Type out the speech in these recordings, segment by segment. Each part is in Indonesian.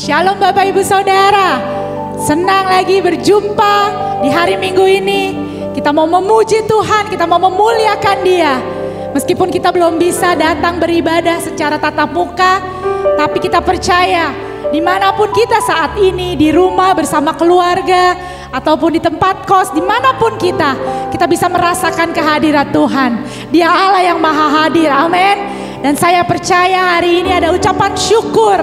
Shalom Bapak Ibu Saudara. Senang lagi berjumpa di hari Minggu ini. Kita mau memuji Tuhan, kita mau memuliakan Dia. Meskipun kita belum bisa datang beribadah secara tatap muka, tapi kita percaya dimanapun kita saat ini, di rumah bersama keluarga, ataupun di tempat kos, dimanapun kita bisa merasakan kehadiran Tuhan. Dia Allah yang maha hadir, amin. Dan saya percaya hari ini ada ucapan syukur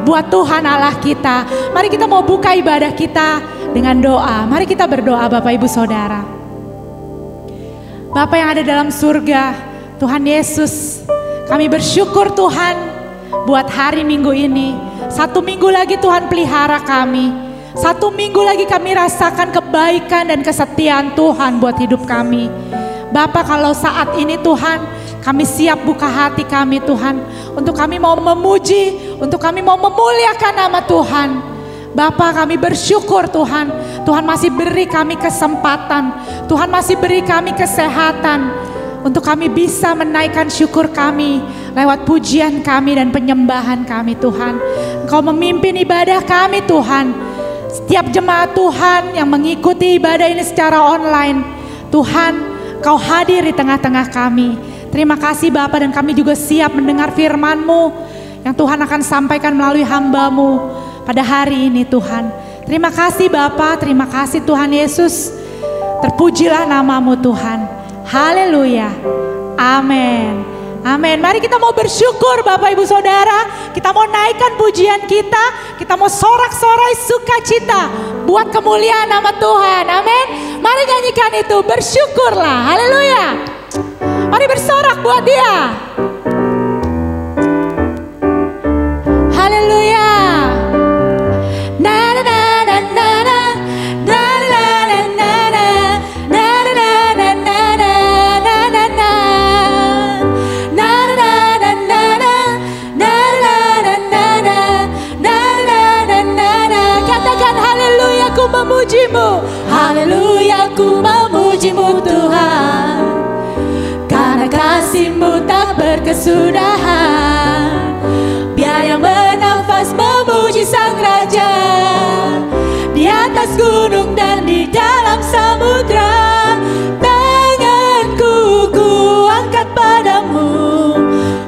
buat Tuhan Allah kita. Mari kita mau buka ibadah kita dengan doa. Mari kita berdoa Bapak Ibu Saudara. Bapa yang ada dalam surga, Tuhan Yesus, kami bersyukur Tuhan buat hari Minggu ini. 1 minggu lagi Tuhan pelihara kami. 1 minggu lagi kami rasakan kebaikan dan kesetiaan Tuhan buat hidup kami. Bapa, kalau saat ini Tuhan, kami siap buka hati kami Tuhan, untuk kami mau memuji, untuk kami mau memuliakan nama Tuhan. Bapa, kami bersyukur Tuhan, Tuhan masih beri kami kesempatan, Tuhan masih beri kami kesehatan, untuk kami bisa menaikkan syukur kami lewat pujian kami dan penyembahan kami Tuhan. Engkau memimpin ibadah kami Tuhan. Setiap jemaat Tuhan yang mengikuti ibadah ini secara online, Tuhan, Kau hadir di tengah-tengah kami. Terima kasih Bapa, dan kami juga siap mendengar firman-Mu yang Tuhan akan sampaikan melalui hamba-Mu pada hari ini Tuhan. Terima kasih Bapa, terima kasih Tuhan Yesus. Terpujilah nama-Mu Tuhan. Haleluya. Amin. Amin. Mari kita mau bersyukur Bapak Ibu Saudara. Kita mau naikkan pujian kita mau sorak-sorai sukacita buat kemuliaan nama Tuhan. Amin. Mari nyanyikan itu, bersyukurlah. Haleluya. Mari bersorak buat Dia. Haleluya. Memujimu, haleluya, ku memujimu Tuhan, karena kasih-Mu tak berkesudahan. Biar yang bernafas memuji Sang Raja, di atas gunung dan di dalam samudra. Tanganku ku angkat padamu,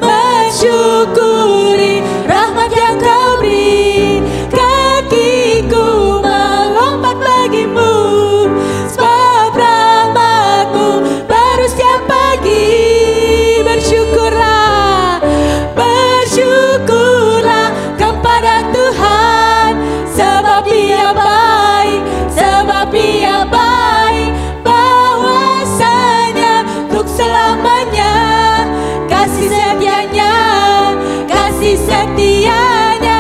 mensyukuri rahmat yang Kau beri. Kakiku bagimu, sebab rahmat-Mu baru setiap pagi. Bersyukurlah, bersyukurlah kepada Tuhan, sebab Dia baik, sebab Dia baik, bahwasanya untuk selamanya kasih setianya, kasih setianya.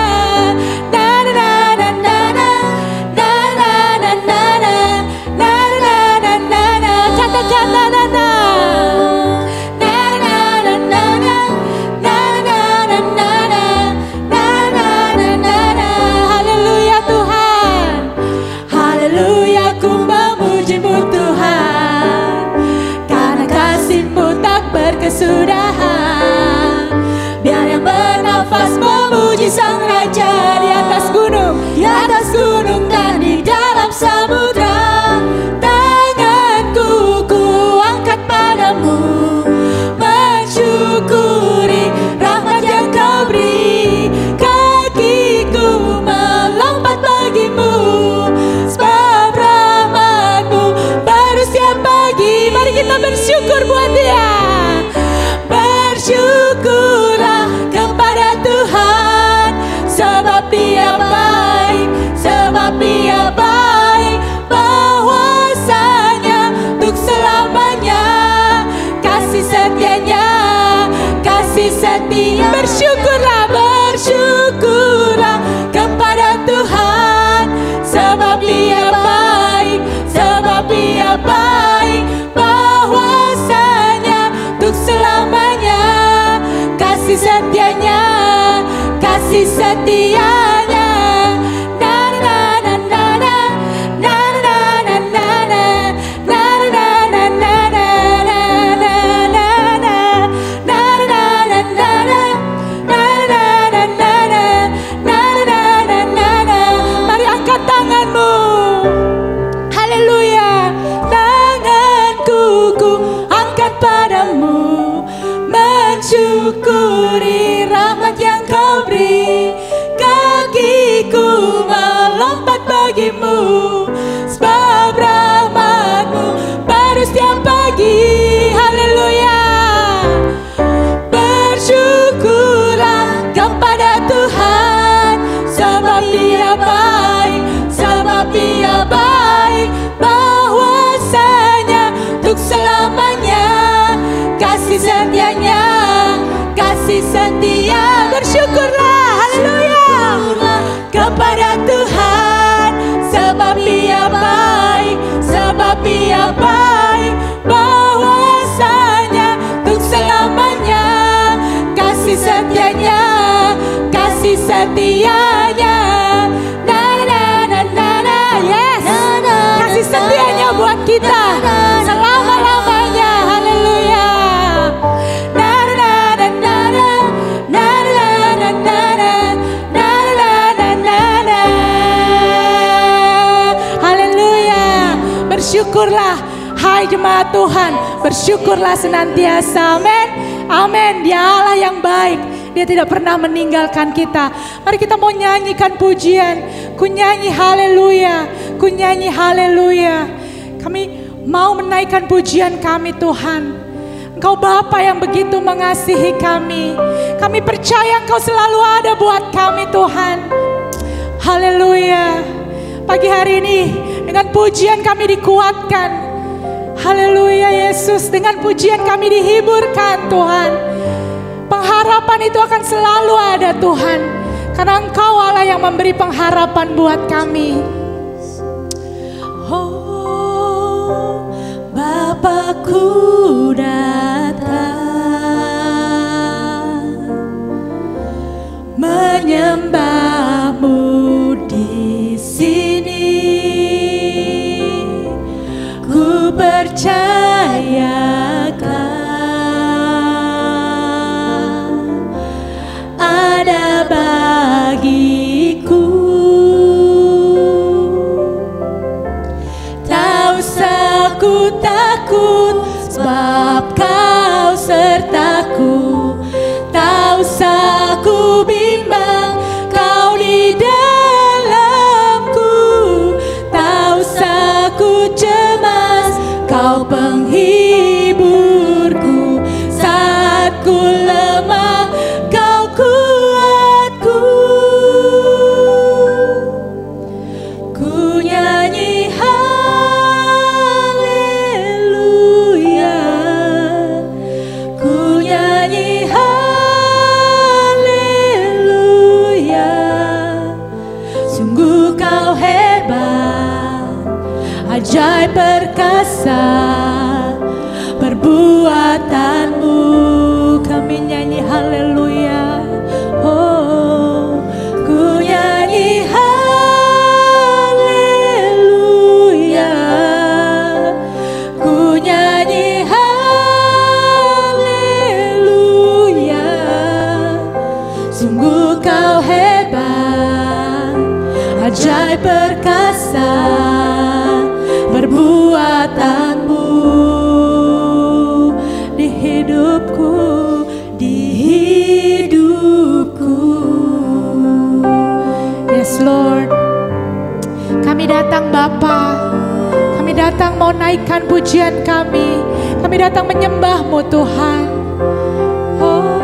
Kesudahan, biar yang bernafas memuji Sang Raja, di atas gunung dan di dalam samudra. Tanganku ku angkat padamu, mensyukuri rahmat yang Kau beri. Kakiku melompat bagimu, sebab rahmat-Mu baru setiap pagi. Mari kita bersyukur buat Dia. Bersyukurlah kepada Tuhan, sebab Dia baik, sebab Dia baik, bahwasanya untuk selamanya kasih setianya, kasih setia. Bersyukurlah, bersyukurlah kepada Tuhan, sebab Dia baik, sebab Dia baik, bahwasanya untuk selamanya kasih setianya, kasih setianya. mensyukuri rahmat yang kau beri. Kakiku melompat bagimu, sebab rahmat-Mu baru setiap pagi. Haleluya. Bersyukurlah kepada Tuhan, sebab Dia baik, sebab Dia baik. Bahwasanya untuk selamanya kasih setianya, kasih setia. Bersyukurlah, haleluya, kepada Tuhan, sebab Dia baik, sebab Dia baik. Bahwasanya untuk selamanya kasih setianya, kasih setianya. Na na na na na, yes, kasih setianya buat kita selama-lamanya. Haleluya. Na na na na na, na na na na na, na na na na na. Haleluya. Bersyukurlah hai jemaat Tuhan, bersyukurlah senantiasa. Amin. Amin. Dia Allah yang baik, Dia tidak pernah meninggalkan kita. Mari kita mau nyanyikan pujian. Ku nyanyi haleluya, ku nyanyi haleluya. Kami mau menaikkan pujian kami Tuhan. Engkau Bapa yang begitu mengasihi kami. Kami percaya Engkau selalu ada buat kami Tuhan. Haleluya. Pagi hari ini dengan pujian kami dikuatkan. Haleluya Yesus, dengan pujian kami dihiburkan Tuhan. Pengharapan itu akan selalu ada Tuhan, karena Engkau Allah yang memberi pengharapan buat kami. Oh, Bapakku datang menyembah-Mu di sini. Ku percayakan ada bagiku. Tak usah ku takut, sebab Kau sertaku. Tak usah ku bimbang, Kau di dalamku. Tak usah ku cemas, Kau penghiburku. Saat ku lemah, Kau kuatku. Ku nyanyi haleluya, ku nyanyi haleluya. Sungguh Kau hebat, ajaib perkasa perbuatan-Mu. Kami nyanyi haleluya. Oh, ku nyanyi haleluya, ku nyanyi haleluya. Sungguh Kau hebat, ajaib perkasa perbuatan-Mu di hidupku, di hidupku. Yes Lord, kami datang Bapa, kami datang mau naikkan pujian kami. Kami datang menyembah-Mu Tuhan. Oh,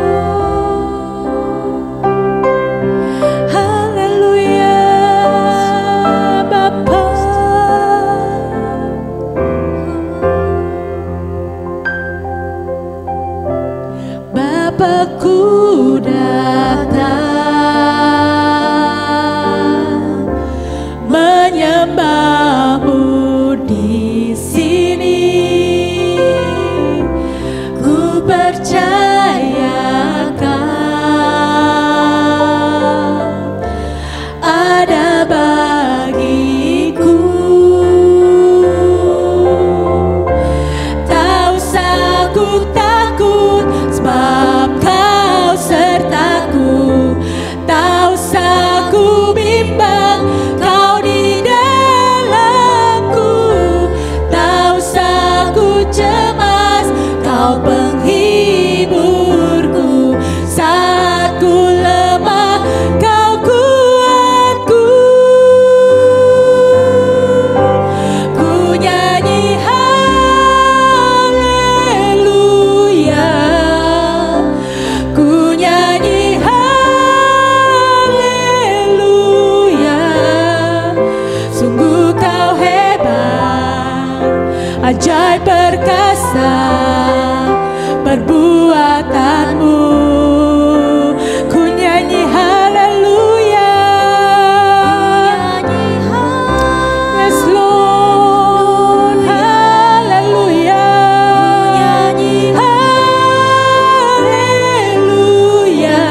haleluya Bapa. Bapakku datang menyembah-Mu di sini. Ku percayakan ada bagiku. Tak usah ku takut, sebab Kau sertaku. perkasa perbuatanmu. Ku nyanyi haleluya. Yes Lord, haleluya. Haleluya.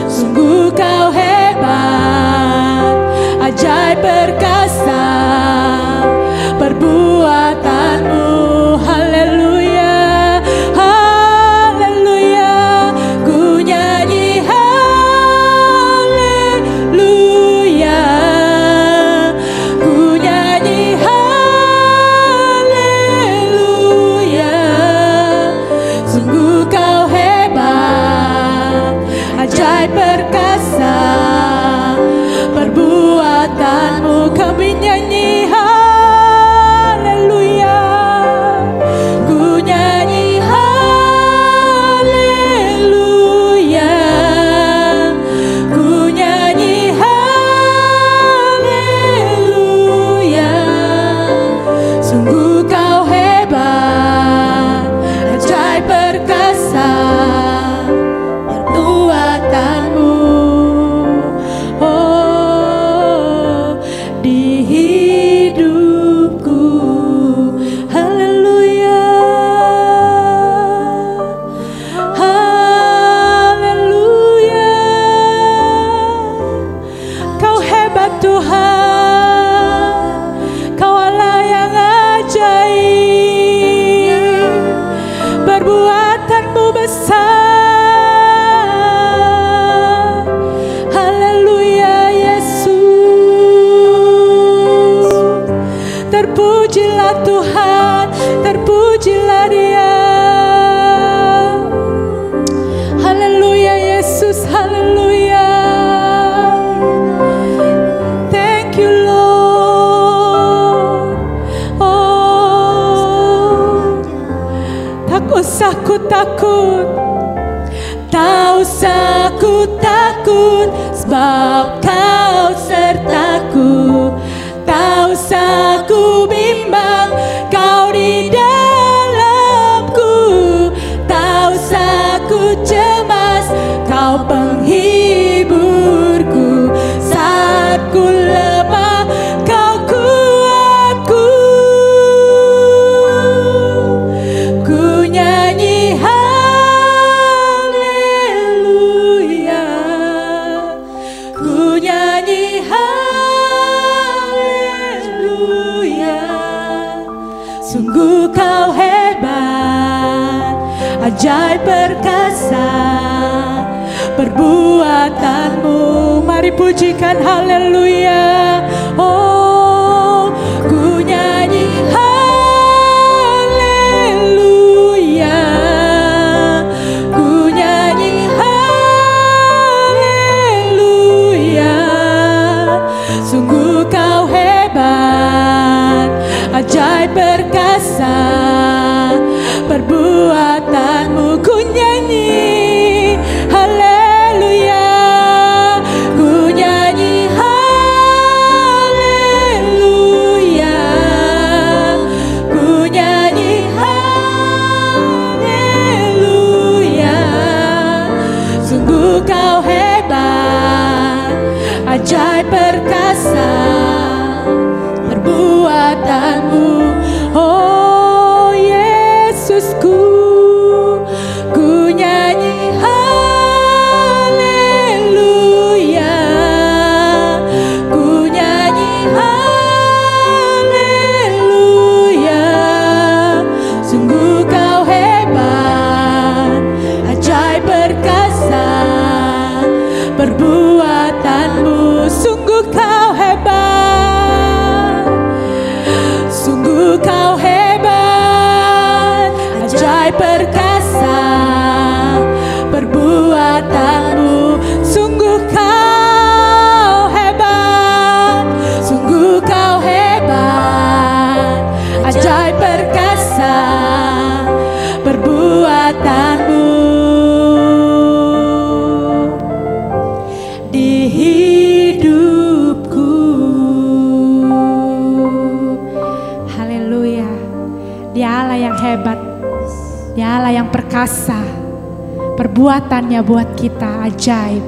Sungguh kau hebat, ajaib perkasa perbuatanmu. Haleluya, haleluya. Ku nyanyi haleluya. Ku nyanyi haleluya. Sungguh kau hebat, ajaib perkasa perbuatanmu. Kami nyanyi haleluya. Ku nyanyi haleluya. Ku nyanyi haleluya. Sungguh kau hebat, ajaib perkasa perbuatanmu. Oh, di hidupku. Haleluya. Haleluya. Kau hebat Tuhan, Kau Allah yang ajaib, perbuatanmu besar. Haleluya Yesus. Terpujilah Tuhan, terpujilah Dia. Haleluya Yesus, haleluya. Thank you Lord. Oh, tak usah ku takut, tak usah ku takut, sebab Kau sertaku. Tak usah ku bimbang, Kau di dalamku. Tak usah ku cemas, Kau penghiburku. Saat ku lemah, Kau kuatku. Ku nyanyi haleluya. Ku nyanyi haleluya. Sungguh kau hebat, ajaib perkasa perbuatanmu. Mari pujikan haleluya. Oh, ku nyanyi haleluya. Ku nyanyi haleluya. Sungguh kau hebat, ajaib perkasa perbuatanmu. Ku nyanyi haleluya. Ku nyanyi haleluya. Ku nyanyi haleluya. Sungguh kau hebat, ajaib perkasa perbuatanmu. Oh Yesusku, ku nyanyi haleluya. Ku nyanyi haleluya. Sungguh kau hebat, ajaib perkasa perbuatanmu. Sungguh kau hebat, biasa. Perbuatannya buat kita ajaib.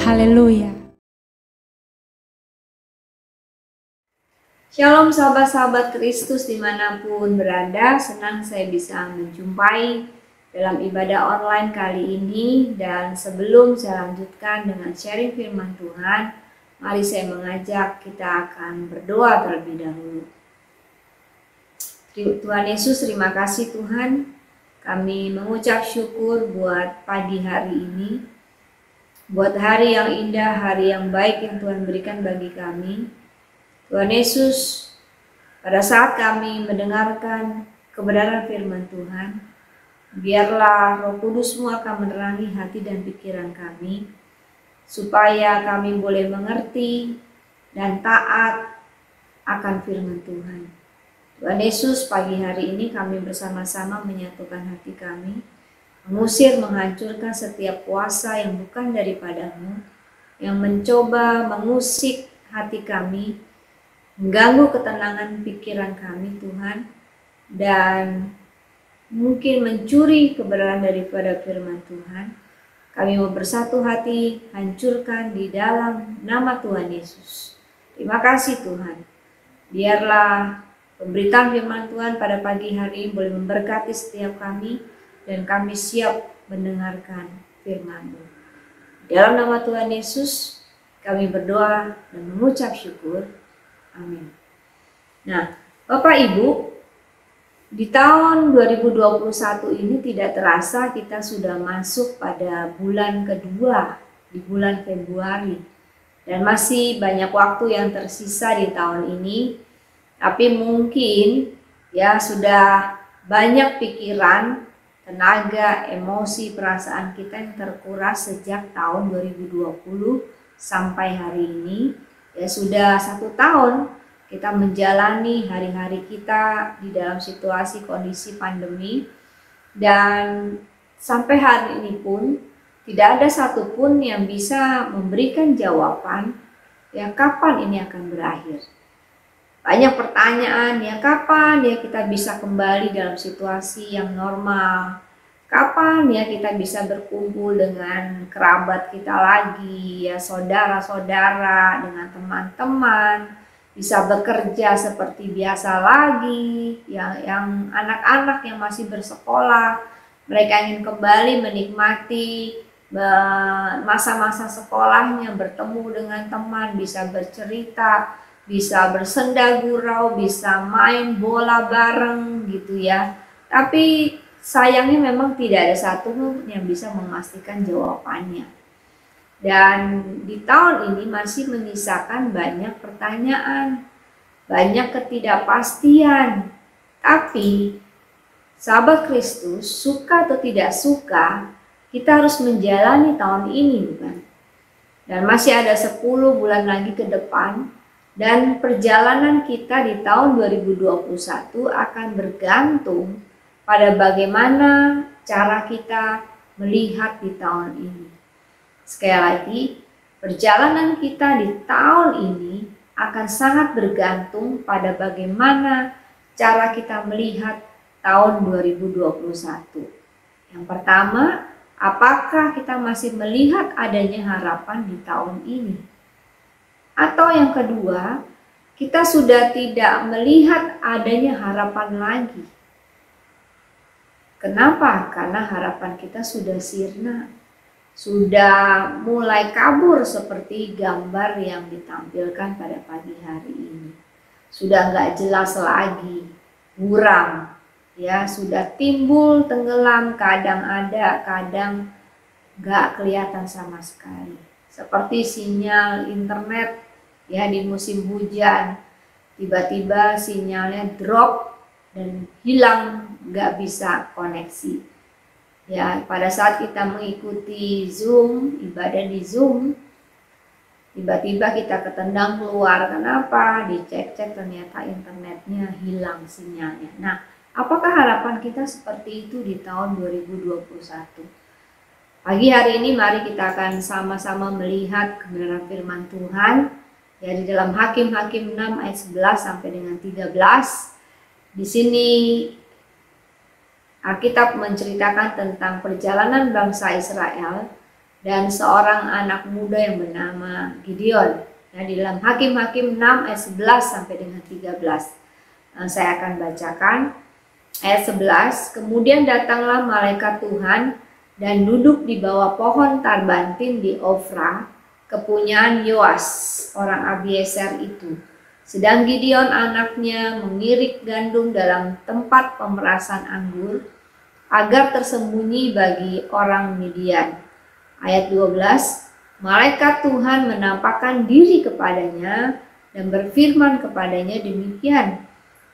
Haleluya. Shalom sahabat-sahabat Kristus dimanapun berada, senang saya bisa menjumpai dalam ibadah online kali ini. Dan sebelum saya lanjutkan dengan sharing firman Tuhan, mari saya mengajak kita akan berdoa terlebih dahulu. Tuhan Yesus, terima kasih Tuhan, kami mengucap syukur buat pagi hari ini, buat hari yang indah, hari yang baik yang Tuhan berikan bagi kami. Tuhan Yesus, pada saat kami mendengarkan kebenaran firman Tuhan, biarlah Roh Kudus-Mu akan menerangi hati dan pikiran kami, supaya kami boleh mengerti dan taat akan firman Tuhan. Tuhan Yesus, pagi hari ini kami bersama-sama menyatukan hati kami, mengusir, menghancurkan setiap kuasa yang bukan daripada-Mu, yang mencoba mengusik hati kami, mengganggu ketenangan pikiran kami Tuhan, dan mungkin mencuri kebenaran daripada firman Tuhan. Kami mau bersatu hati, hancurkan di dalam nama Tuhan Yesus. Terima kasih Tuhan. Biarlah pemberitaan firman Tuhan pada pagi hari ini boleh memberkati setiap kami, dan kami siap mendengarkan firman-Mu. Dalam nama Tuhan Yesus kami berdoa dan mengucap syukur. Amin. Nah, Bapak Ibu, di tahun 2021 ini tidak terasa kita sudah masuk pada bulan kedua, di bulan Februari. Dan masih banyak waktu yang tersisa di tahun ini. Tapi mungkin ya sudah banyak pikiran, tenaga, emosi, perasaan kita yang terkuras sejak tahun 2020 sampai hari ini. Ya sudah 1 tahun kita menjalani hari-hari kita di dalam situasi kondisi pandemi, dan sampai hari ini pun tidak ada satupun yang bisa memberikan jawaban ya kapan ini akan berakhir. Banyak pertanyaan, ya kapan ya kita bisa kembali dalam situasi yang normal, kapan ya kita bisa berkumpul dengan kerabat kita lagi, ya saudara-saudara, dengan teman-teman, bisa bekerja seperti biasa lagi, yang anak-anak yang masih bersekolah, mereka ingin kembali menikmati masa-masa sekolahnya, bertemu dengan teman, bisa bercerita, bisa bersenda gurau, bisa main bola bareng gitu ya. Tapi sayangnya memang tidak ada satu yang bisa memastikan jawabannya. Dan di tahun ini masih menyisakan banyak pertanyaan, banyak ketidakpastian. Tapi sahabat Kristus, suka atau tidak suka, kita harus menjalani tahun ini, bukan? Dan masih ada 10 bulan lagi ke depan, dan perjalanan kita di tahun 2021 akan bergantung pada bagaimana cara kita melihat di tahun ini. Sekali lagi, perjalanan kita di tahun ini akan sangat bergantung pada bagaimana cara kita melihat tahun 2021. Yang pertama, apakah kita masih melihat adanya harapan di tahun ini? Atau yang kedua, kita sudah tidak melihat adanya harapan lagi. Kenapa? Karena harapan kita sudah sirna, sudah mulai kabur seperti gambar yang ditampilkan pada pagi hari ini. Sudah nggak jelas lagi, buram, ya sudah timbul, tenggelam, kadang ada, kadang nggak kelihatan sama sekali. Seperti sinyal internet ya di musim hujan, tiba-tiba sinyalnya drop dan hilang, nggak bisa koneksi. Ya, pada saat kita mengikuti Zoom, ibadah di Zoom, tiba-tiba kita ketendang keluar. Kenapa? Dicek-cek ternyata internetnya hilang sinyalnya. Nah, apakah harapan kita seperti itu di tahun 2021? Pagi hari ini mari kita akan sama-sama melihat kebenaran firman Tuhan. Ya, di dalam Hakim-Hakim 6 ayat 11 sampai dengan 13. Di sini Alkitab menceritakan tentang perjalanan bangsa Israel dan seorang anak muda yang bernama Gideon. Nah, di dalam Hakim-Hakim 6 ayat 11 sampai dengan 13. Saya akan bacakan ayat 11. Kemudian datanglah malaikat Tuhan dan duduk di bawah pohon tarbantin di Ofra, kepunyaan Yoas, orang Abiezer itu. Sedang Gideon anaknya mengirik gandum dalam tempat pemerasan anggur agar tersembunyi bagi orang Midian. Ayat 12, malaikat Tuhan menampakkan diri kepadanya dan berfirman kepadanya demikian,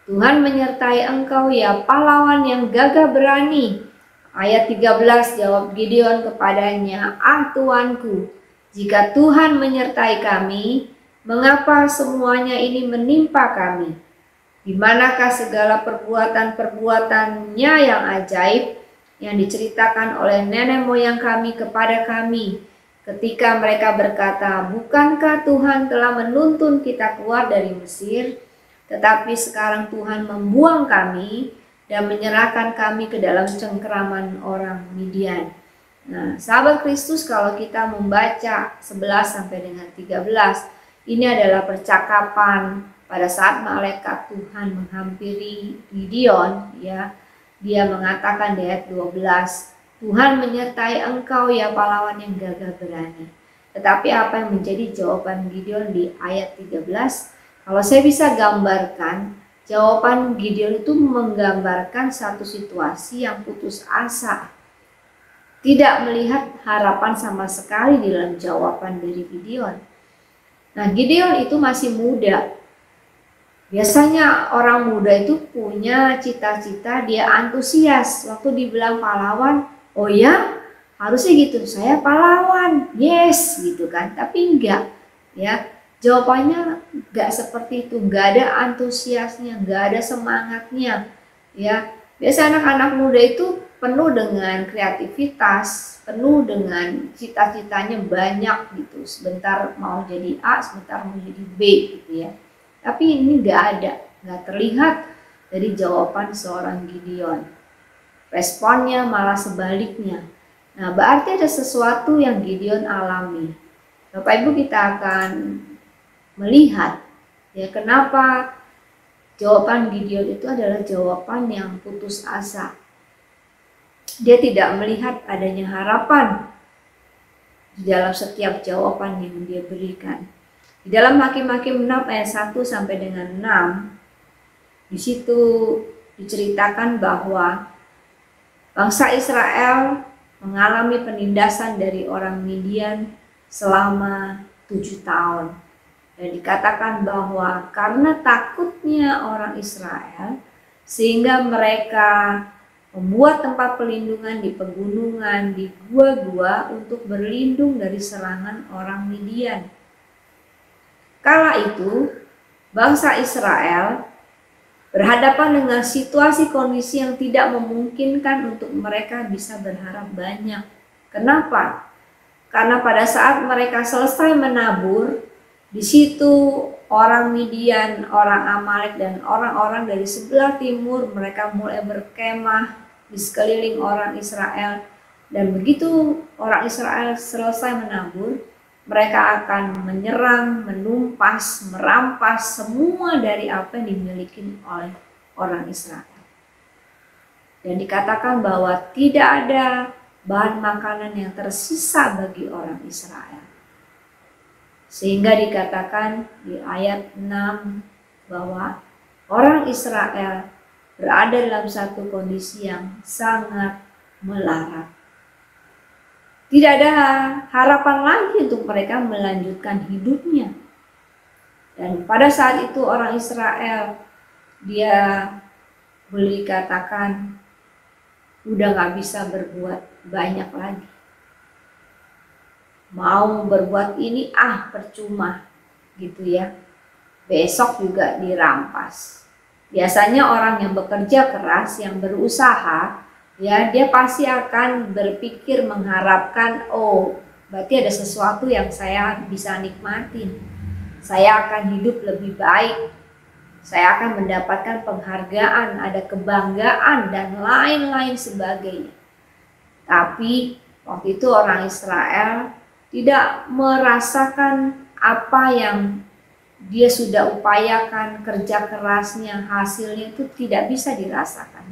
Tuhan menyertai engkau ya pahlawan yang gagah berani. Ayat 13, jawab Gideon kepadanya, ah Tuanku, jika Tuhan menyertai kami, mengapa semuanya ini menimpa kami? Di manakah segala perbuatan-perbuatannya yang ajaib yang diceritakan oleh nenek moyang kami kepada kami ketika mereka berkata, bukankah Tuhan telah menuntun kita keluar dari Mesir, tetapi sekarang Tuhan membuang kami dan menyerahkan kami ke dalam cengkeraman orang Midian. Nah, sahabat Kristus, kalau kita membaca 11 sampai dengan 13, ini adalah percakapan pada saat malaikat Tuhan menghampiri Gideon, ya. Dia mengatakan di ayat 12, Tuhan menyertai engkau ya pahlawan yang gagah berani. Tetapi apa yang menjadi jawaban Gideon di ayat 13? Kalau saya bisa gambarkan, jawaban Gideon itu menggambarkan satu situasi yang putus asa. Tidak melihat harapan sama sekali di dalam jawaban dari Gideon. Nah, Gideon itu masih muda. Biasanya orang muda itu punya cita-cita, dia antusias. Waktu dibilang pahlawan, oh ya harusnya gitu, saya pahlawan, yes gitu kan. Tapi enggak, ya jawabannya enggak seperti itu, enggak ada antusiasnya, enggak ada semangatnya. Ya, biasa anak-anak muda itu penuh dengan kreativitas, penuh dengan cita-citanya banyak gitu. Sebentar mau jadi A, sebentar mau jadi B gitu ya. Tapi ini nggak terlihat dari jawaban seorang Gideon. Responnya malah sebaliknya. Nah, berarti ada sesuatu yang Gideon alami. Bapak Ibu, kita akan melihat ya kenapa jawaban Gideon itu adalah jawaban yang putus asa. Dia tidak melihat adanya harapan di dalam setiap jawaban yang dia berikan. Di dalam Hakim-Hakim 6 ayat 1 sampai dengan 6, di situ diceritakan bahwa bangsa Israel mengalami penindasan dari orang Midian selama 7 tahun. Dan dikatakan bahwa karena takutnya orang Israel, sehingga mereka membuat tempat pelindungan di pegunungan, di gua-gua untuk berlindung dari serangan orang Midian. Kala itu, bangsa Israel berhadapan dengan situasi kondisi yang tidak memungkinkan untuk mereka bisa berharap banyak. Kenapa? Karena pada saat mereka selesai menabur, di situ orang Midian, orang Amalek, dan orang-orang dari sebelah timur mereka mulai berkemah di sekeliling orang Israel. Dan begitu orang Israel selesai menabur, mereka akan menyerang, menumpas, merampas semua dari apa yang dimiliki oleh orang Israel. Dan dikatakan bahwa tidak ada bahan makanan yang tersisa bagi orang Israel. Sehingga dikatakan di ayat 6 bahwa orang Israel berada dalam satu kondisi yang sangat melarat. Tidak ada harapan lagi untuk mereka melanjutkan hidupnya. Dan pada saat itu orang Israel, dia boleh dikatakan udah gak bisa berbuat banyak lagi. Mau berbuat ini percuma gitu ya. Besok juga dirampas. Biasanya orang yang bekerja keras, yang berusaha, ya dia pasti akan berpikir mengharapkan, oh berarti ada sesuatu yang saya bisa nikmatin. Saya akan hidup lebih baik. saya akan mendapatkan penghargaan, ada kebanggaan dan lain-lain sebagainya. Tapi waktu itu orang Israel tidak merasakan apa yang dia sudah upayakan, kerja kerasnya, hasilnya itu tidak bisa dirasakan.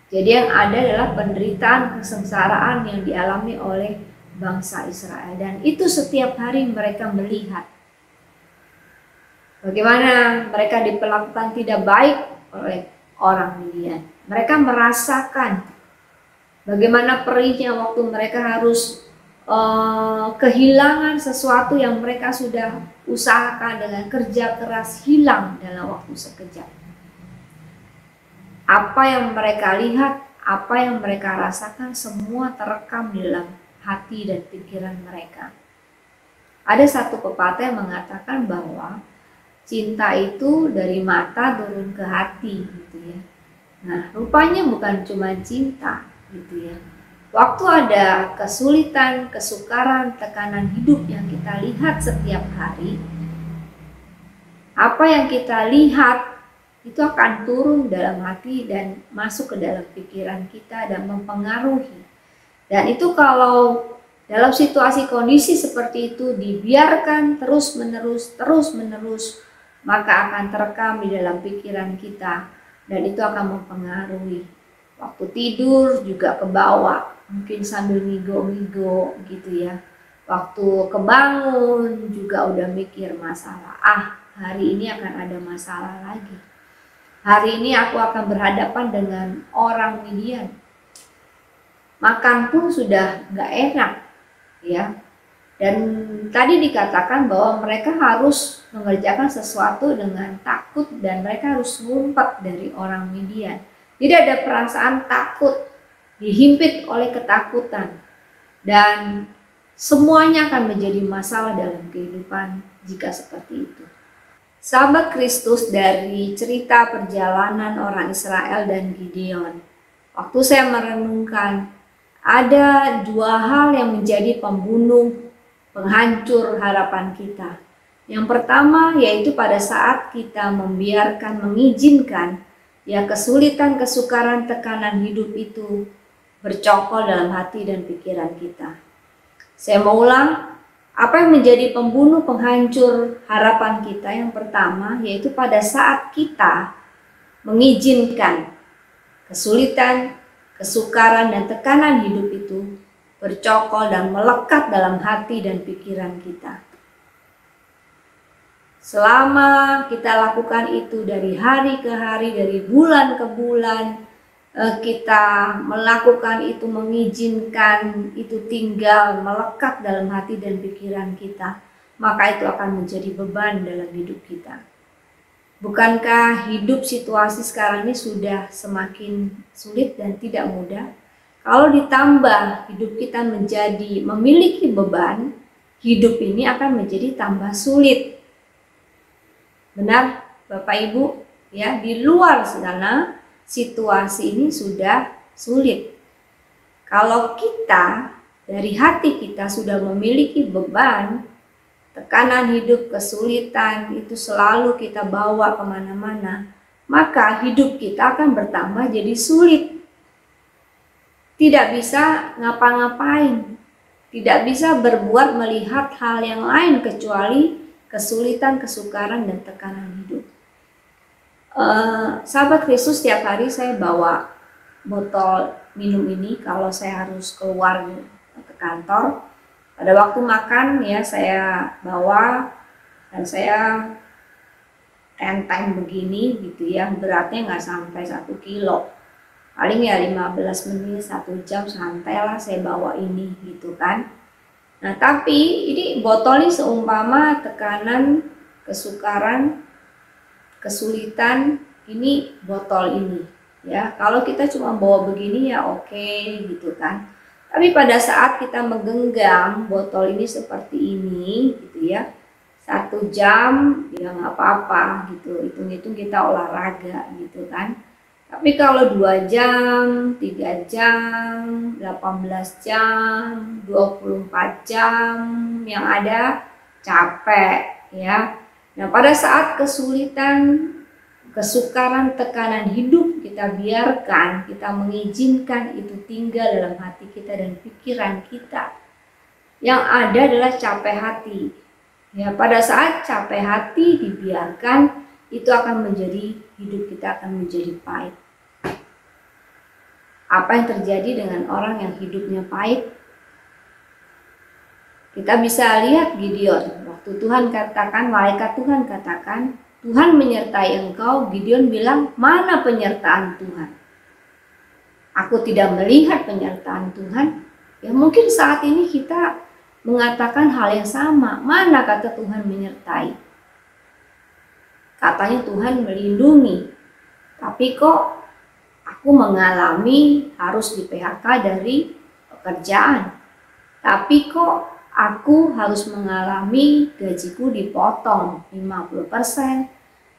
Jadi yang ada adalah penderitaan, kesengsaraan yang dialami oleh bangsa Israel. Dan itu setiap hari mereka melihat bagaimana mereka diperlakukan tidak baik oleh orang Midian. Mereka merasakan bagaimana perihnya waktu mereka harus kehilangan sesuatu yang mereka sudah usahakan dengan kerja keras, hilang dalam waktu sekejap. Apa yang mereka lihat, apa yang mereka rasakan, semua terekam di dalam hati dan pikiran mereka. Ada satu pepatah yang mengatakan bahwa cinta itu dari mata turun ke hati, gitu ya. Nah, rupanya bukan cuma cinta, gitu ya. Waktu ada kesulitan, kesukaran, tekanan hidup yang kita lihat setiap hari, apa yang kita lihat itu akan turun dalam hati dan masuk ke dalam pikiran kita dan mempengaruhi. Dan itu kalau dalam situasi kondisi seperti itu dibiarkan terus-menerus, maka akan terekam di dalam pikiran kita dan itu akan mempengaruhi. Waktu tidur juga ke bawah, mungkin sambil ngigo-ngigo gitu ya. Waktu kebangun juga udah mikir masalah. Hari ini akan ada masalah lagi. Hari ini aku akan berhadapan dengan orang Midian. Makan pun sudah gak enak ya. Dan tadi dikatakan bahwa mereka harus mengerjakan sesuatu dengan takut dan mereka harus ngumpet dari orang Midian. Tidak ada perasaan takut, dihimpit oleh ketakutan. Dan semuanya akan menjadi masalah dalam kehidupan jika seperti itu. Sahabat Kristus, dari cerita perjalanan orang Israel dan Gideon, waktu saya merenungkan, ada dua hal yang menjadi pembunuh, penghancur harapan kita. Yang pertama yaitu pada saat kita mengizinkan ya kesulitan, kesukaran, tekanan hidup itu bercokol dalam hati dan pikiran kita. Saya mau ulang, apa yang menjadi pembunuh, penghancur harapan kita? Yang pertama yaitu pada saat kita mengizinkan kesulitan, kesukaran, dan tekanan hidup itu bercokol dan melekat dalam hati dan pikiran kita. Selama kita lakukan itu dari hari ke hari, dari bulan ke bulan, kita melakukan itu, mengizinkan itu tinggal melekat dalam hati dan pikiran kita, maka itu akan menjadi beban dalam hidup kita. Bukankah hidup situasi sekarang ini sudah semakin sulit dan tidak mudah? Kalau ditambah hidup kita menjadi memiliki beban, hidup ini akan menjadi tambah sulit. Benar Bapak Ibu ya, di luar sana situasi ini sudah sulit. Kalau kita dari hati kita sudah memiliki beban, tekanan hidup, kesulitan itu selalu kita bawa kemana-mana, maka hidup kita akan bertambah jadi sulit. Tidak bisa ngapa-ngapain, tidak bisa berbuat, melihat hal yang lain kecuali kesulitan, kesukaran, dan tekanan hidup. Sahabat Kristus, setiap hari saya bawa botol minum ini kalau saya harus keluar ke kantor. Pada waktu makan ya saya bawa dan saya enteng begini gitu ya, beratnya nggak sampai 1 kilo. Paling ya 15 menit, 1 jam santai lah saya bawa ini gitu kan. Nah tapi ini botol ini seumpama tekanan, kesukaran, kesulitan, ini botol ini ya. Kalau kita cuma bawa begini ya oke gitu kan. Tapi pada saat kita menggenggam botol ini seperti ini gitu ya, 1 jam ya nggak apa-apa gitu, hitung-hitung kita olahraga gitu kan. Tapi kalau 2 jam, 3 jam, 18 jam, 24 jam, yang ada capek ya. Nah, pada saat kesulitan, kesukaran, tekanan hidup, kita biarkan, kita mengizinkan itu tinggal dalam hati kita dan pikiran kita. Yang ada adalah capek hati. Ya, pada saat capek hati dibiarkan, itu akan menjadi, hidup kita akan menjadi pahit. Apa yang terjadi dengan orang yang hidupnya pahit? Kita bisa lihat Gideon. Waktu Tuhan katakan, malaikat Tuhan katakan, Tuhan menyertai engkau, Gideon bilang, mana penyertaan Tuhan? Aku tidak melihat penyertaan Tuhan. Ya mungkin saat ini kita mengatakan hal yang sama. Mana kata Tuhan menyertai? Katanya Tuhan melindungi. Tapi kok aku mengalami harus di PHK dari pekerjaan. Tapi kok aku harus mengalami gajiku dipotong 50%,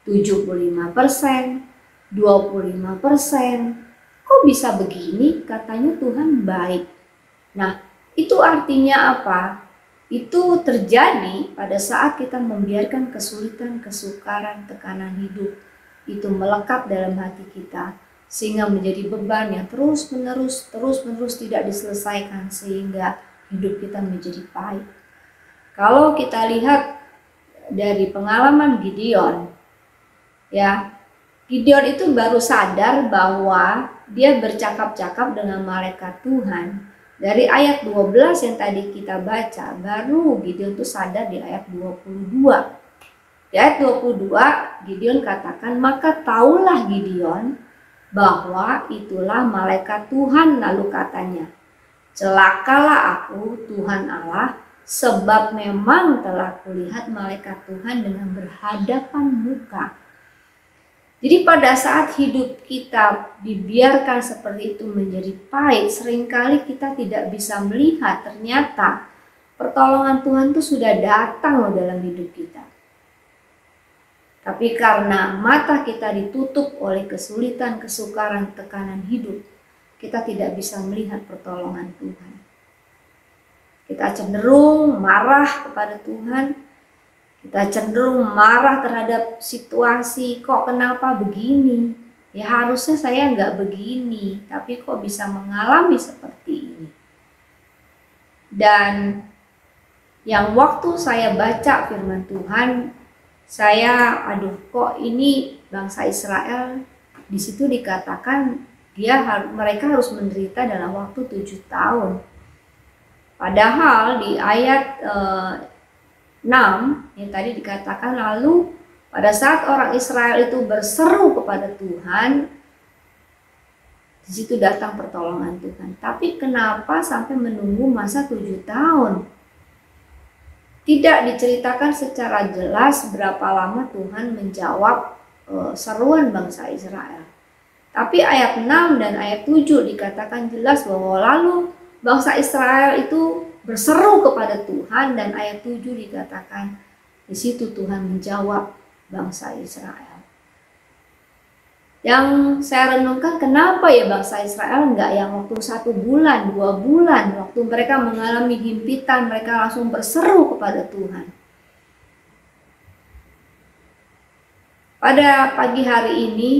75%, 25%. Kok bisa begini? Katanya Tuhan baik. Nah, itu artinya apa? Itu terjadi pada saat kita membiarkan kesulitan, kesukaran, tekanan hidup itu melekat dalam hati kita, sehingga menjadi beban yang terus-menerus tidak diselesaikan, sehingga hidup kita menjadi pahit. Kalau kita lihat dari pengalaman Gideon, ya, Gideon itu baru sadar bahwa dia bercakap-cakap dengan malaikat Tuhan. Dari ayat 12 yang tadi kita baca, baru Gideon itu sadar di ayat 22. Di ayat 22, Gideon katakan, maka taulah Gideon bahwa itulah malaikat Tuhan, lalu katanya, celakalah aku Tuhan Allah, sebab memang telah kulihat malaikat Tuhan dengan berhadapan muka. Jadi pada saat hidup kita dibiarkan seperti itu menjadi pahit, seringkali kita tidak bisa melihat ternyata pertolongan Tuhan itu sudah datang dalam hidup kita. Tapi karena mata kita ditutup oleh kesulitan, kesukaran, tekanan hidup, kita tidak bisa melihat pertolongan Tuhan. Kita cenderung marah kepada Tuhan. Kita cenderung marah terhadap situasi, kok kenapa begini? Ya harusnya saya nggak begini, tapi kok bisa mengalami seperti ini. Dan yang waktu saya baca firman Tuhan, saya kok ini bangsa Israel, di situ dikatakan mereka harus menderita dalam waktu 7 tahun. Padahal di ayat 6 yang tadi dikatakan, lalu pada saat orang Israel itu berseru kepada Tuhan, di situ datang pertolongan Tuhan. Tapi kenapa sampai menunggu masa 7 tahun? Tidak diceritakan secara jelas berapa lama Tuhan menjawab seruan bangsa Israel. Tapi ayat 6 dan ayat 7 dikatakan jelas bahwa lalu bangsa Israel itu berseru kepada Tuhan, dan ayat 7 dikatakan di situ Tuhan menjawab bangsa Israel. Yang saya renungkan, kenapa ya bangsa Israel enggak yang waktu 1 bulan, 2 bulan, waktu mereka mengalami himpitan, mereka langsung berseru kepada Tuhan. Pada pagi hari ini,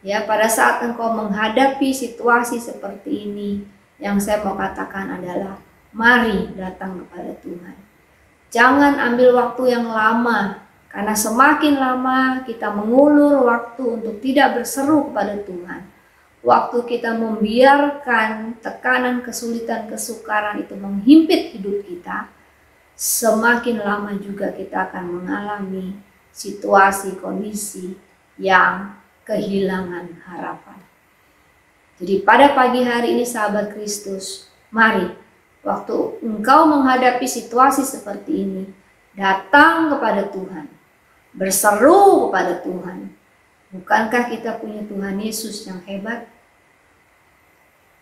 ya, pada saat engkau menghadapi situasi seperti ini, yang saya mau katakan adalah, mari datang kepada Tuhan. Jangan ambil waktu yang lama, karena semakin lama kita mengulur waktu untuk tidak berseru kepada Tuhan, waktu kita membiarkan tekanan, kesulitan, kesukaran itu menghimpit hidup kita, semakin lama juga kita akan mengalami situasi, kondisi yang kehilangan harapan. Jadi pada pagi hari ini sahabat Kristus, mari waktu engkau menghadapi situasi seperti ini, datang kepada Tuhan, berseru kepada Tuhan. Bukankah kita punya Tuhan Yesus yang hebat?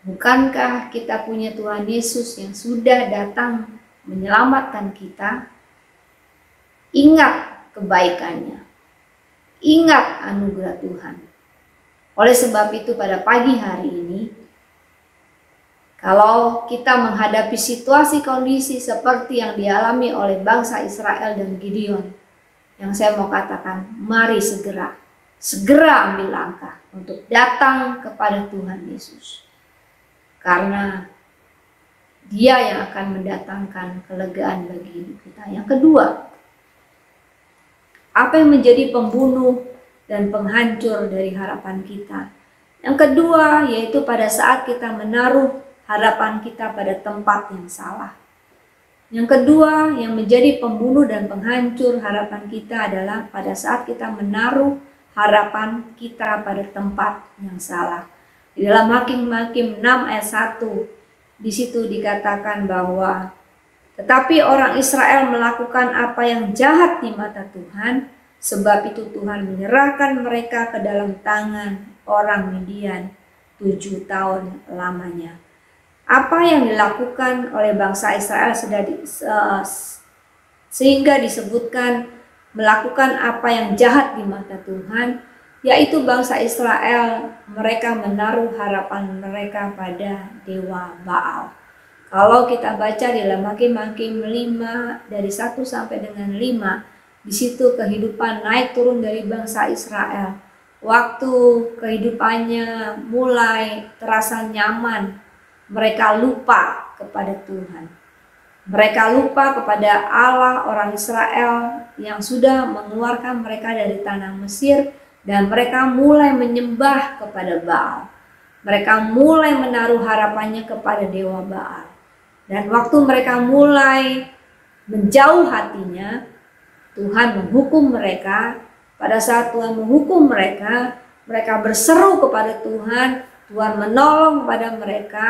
Bukankah kita punya Tuhan Yesus yang sudah datang menyelamatkan kita? Ingat kebaikannya, ingat anugerah Tuhan. Oleh sebab itu pada pagi hari ini, kalau kita menghadapi situasi kondisi seperti yang dialami oleh bangsa Israel dan Gideon, yang saya mau katakan, mari segera ambil langkah untuk datang kepada Tuhan Yesus. Karena Dia yang akan mendatangkan kelegaan bagi hidup kita. Yang kedua, apa yang menjadi pembunuh dan penghancur dari harapan kita? Yang kedua, yaitu pada saat kita menaruh harapan kita pada tempat yang salah. Yang kedua, yang menjadi pembunuh dan penghancur harapan kita adalah pada saat kita menaruh harapan kita pada tempat yang salah. Di dalam Hakim-Hakim 6 ayat 1, di situ dikatakan bahwa tetapi orang Israel melakukan apa yang jahat di mata Tuhan, sebab itu Tuhan menyerahkan mereka ke dalam tangan orang Midian 7 tahun lamanya. Apa yang dilakukan oleh bangsa Israel sehingga disebutkan melakukan apa yang jahat di mata Tuhan, yaitu bangsa Israel, mereka menaruh harapan mereka pada dewa Baal. Kalau kita baca di dalam Hakim-Hakim 5 dari 1 sampai dengan 5, di situ kehidupan naik turun dari bangsa Israel. Waktu kehidupannya mulai terasa nyaman, mereka lupa kepada Tuhan. Mereka lupa kepada Allah orang Israel yang sudah mengeluarkan mereka dari tanah Mesir, dan mereka mulai menyembah kepada Baal. Mereka mulai menaruh harapannya kepada dewa Baal. Dan waktu mereka mulai menjauh hatinya, Tuhan menghukum mereka. Pada saat Tuhan menghukum mereka, mereka berseru kepada Tuhan. Tuhan menolong kepada mereka,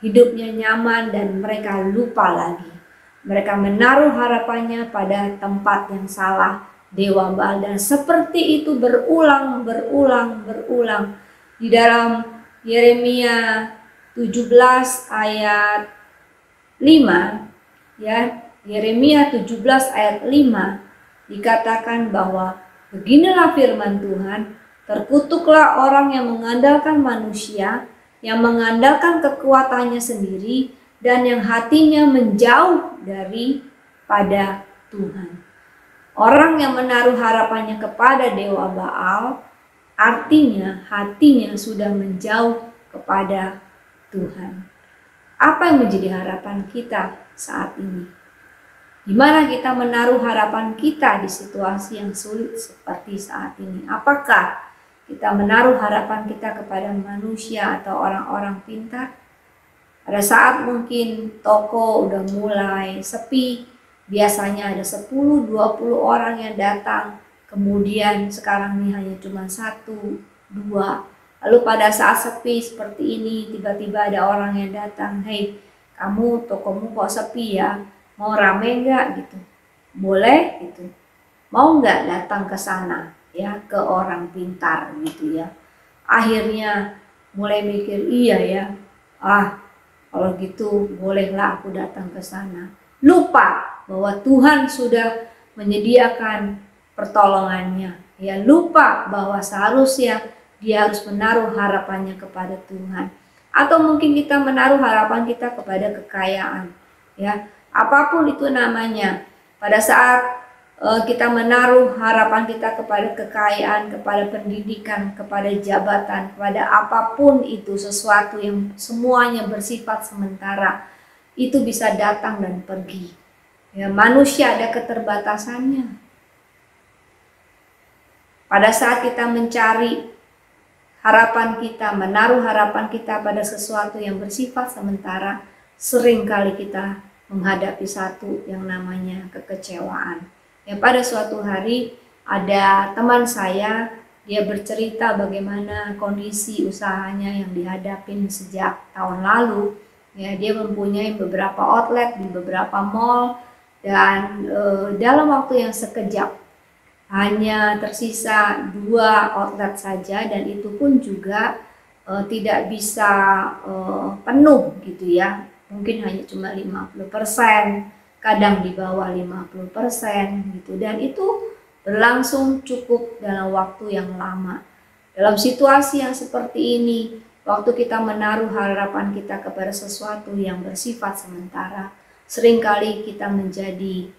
hidupnya nyaman dan mereka lupa lagi. Mereka menaruh harapannya pada tempat yang salah, dewa Baal, dan seperti itu berulang. Di dalam Yeremia 17 ayat 5, ya, Yeremia 17 ayat 5 dikatakan bahwa beginilah firman Tuhan, terkutuklah orang yang mengandalkan manusia, yang mengandalkan kekuatannya sendiri, dan yang hatinya menjauh daripada Tuhan. Orang yang menaruh harapannya kepada dewa Baal, artinya hatinya sudah menjauh kepada Tuhan. Apa yang menjadi harapan kita saat ini? Di mana kita menaruh harapan kita di situasi yang sulit seperti saat ini? Apakah kita menaruh harapan kita kepada manusia atau orang-orang pintar? Pada saat mungkin toko udah mulai sepi, biasanya ada 10-20 orang yang datang, kemudian sekarang ini hanya cuma 1-2. Lalu pada saat sepi seperti ini, tiba-tiba ada orang yang datang, "Hei, kamu tokomu kok sepi ya? Mau rame enggak?" gitu. Boleh gitu. Mau enggak datang ke sana ya, ke orang pintar gitu ya. Akhirnya mulai mikir, iya ya. Kalau gitu bolehlah aku datang ke sana. Lupa bahwa Tuhan sudah menyediakan pertolongannya. Ya, lupa bahwa seharusnya dia harus menaruh harapannya kepada Tuhan. Atau mungkin kita menaruh harapan kita kepada kekayaan. Ya, apapun itu namanya. Pada saat kita menaruh harapan kita kepada kekayaan, kepada pendidikan, kepada jabatan, kepada apapun itu, sesuatu yang semuanya bersifat sementara, itu bisa datang dan pergi. Ya, manusia ada keterbatasannya. Pada saat kita mencari harapan kita, menaruh harapan kita pada sesuatu yang bersifat sementara, seringkali kita menghadapi satu yang namanya kekecewaan. Ya, pada suatu hari ada teman saya, dia bercerita bagaimana kondisi usahanya yang dihadapin sejak tahun lalu. Ya, dia mempunyai beberapa outlet di beberapa mall, dan dalam waktu yang sekejap hanya tersisa 2 outlet saja, dan itu pun juga tidak bisa penuh gitu ya. Mungkin hanya cuma 50%. Kadang di bawah 50% gitu, dan itu berlangsung cukup dalam waktu yang lama. Dalam situasi yang seperti ini, waktu kita menaruh harapan kita kepada sesuatu yang bersifat sementara, seringkali kita menjadi